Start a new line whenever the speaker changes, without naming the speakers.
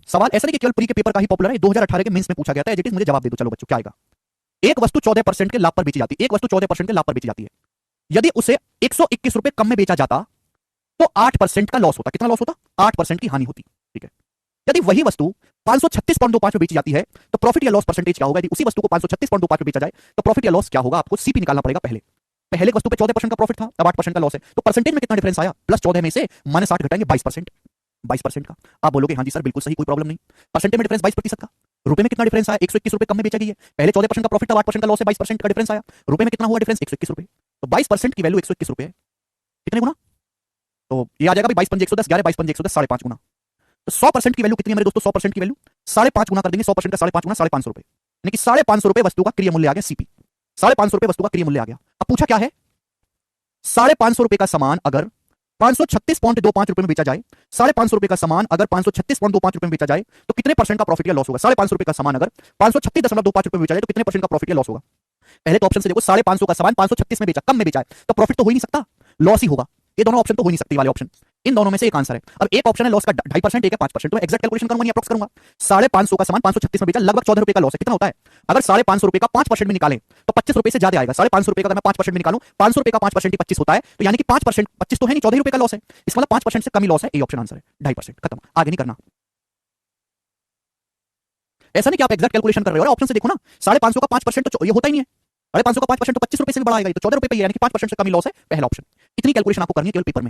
सवाल ऐसा नहीं कि केवल प्री के पेपर का ही पॉपुलर है, 2018 के मेंस में पूछा गया था। एज इट इज मुझे जवाब दे दो। चलो बच्चों क्या आएगा। एक वस्तु 14% के लाभ पर बेची जाती है, एक वस्तु 14% के लाभ पर बेची जाती है। यदि उसे 121 रुपए कम में बेचा जाता तो 8% का लॉस होता। कितना लॉस होता? 8% की हानि होती। ठीक है। यदि वही वस्तु 536.25 में बेची जाती है तो प्रॉफिट या लॉस परसेंटेज क्या होगा? यदि उसी वस्तु को 536.25 में बेचा जाए तो प्रॉफिट या लॉस क्या होगा? आपको सीपी निकालना पड़ेगा। पहले वस्तु पे 14% का प्रॉफिट था, अब 8% का लॉस है, तो परसेंटेज में कितना डिफरेंस आया? प्लस 14 में से -8 घटाएंगे 22%। 22% का। आप बोलोगे हाँ जी सर बिल्कुल सही, कोई प्रॉब्लम नहीं। परसेंटेज में डिफरेंस 22% का। रुपए में कितना डिफरेंस आया? 121 रुपए कम में बेचा गई है। पहले 14% का प्रॉफिट था, 8% का लॉस है, 22% का डिफरेंस आया। रुपए में कितना हुआ डिफरेंस? 121 रुपए। तो 22% की वैल्यू 121 रुपए है। कितने गुना? तो ये आ जाएगा भाई 22 पंजे 110, 11 22 पंजे 110, 5.5 गुना। तो 100% की वैल्यू कितनी है मेरे दोस्तों? 100% की वैल्यू 5.5 गुना कर देंगे। 100% का 5.5 गुना 550 रुपए, यानी कि 550 रुपए वस्तु का क्रिय मूल्य आ गया। सीपी 550 रुपए वस्तु का क्रिय मूल्य आ गया। अब पूछा क्या है? 550 रुपए का सामान अगर 536.25 रुपए में बेचा जाए, 550 रुपए का सामान अगर 536.25 रुपए में बेचा जाए तो कितने परसेंट का प्रॉफिट या लॉस होगा? 550 रुपए का सामान अगर 536.25 रुपए में बेचा जाए तो कितने परसेंट का प्रॉफिट या लॉस होगा? पहले तो ऑप्शन से देखो, 550 का सामान 536 में बेचा, कम में बेचा है, तो प्रॉफिट तो हो ही नहीं सकता, लॉस ही होगा। ये दोनों ऑप्शन तो हो ही नहीं सकते वाले ऑप्शन। इन दोनों में से एक आंसर है। अब एक ऑप्शन है लॉस का 2.5%, एक है 5%। तो एक्सैक्ट कैलकुलेशन करूंगा, नहीं अप्रॉक्स करूंगा। 550 का सामान 536 में बेचा, लगभग 14 रुपए का लॉस है। कितना होता है? अगर 550 रुपए का 5% में निकालें तो 25 रुपए से ज्यादा आएगा। 550 रुपए का अगर मैं 5% में निकालूं, 500 रुपए का 5% ही 25 होता है, तो यानी कि 5%, 25 तो है नहीं, 14 रुपए का लॉस है। इसका मतलब 5% से कम ही लॉस है। ये ऑप्शन आंसर है। 2.5%, खत्म, आगे नहीं करना। ऐसा नहीं कि आप एक्सैक्ट कैलकुलेशन कर रहे हो, ऑप्शन से देखो ना। 550 का 5% तो ये होता ही नहीं है। 550 का 5% तो 25 रुपए से भी बड़ा आएगा, तो 14 रुपए पे, यानी कि 5% से कम ही लॉस है। पहला ऑप्शन। इतनी कैलकुलेशन आपको करनी है केवल पेपर में।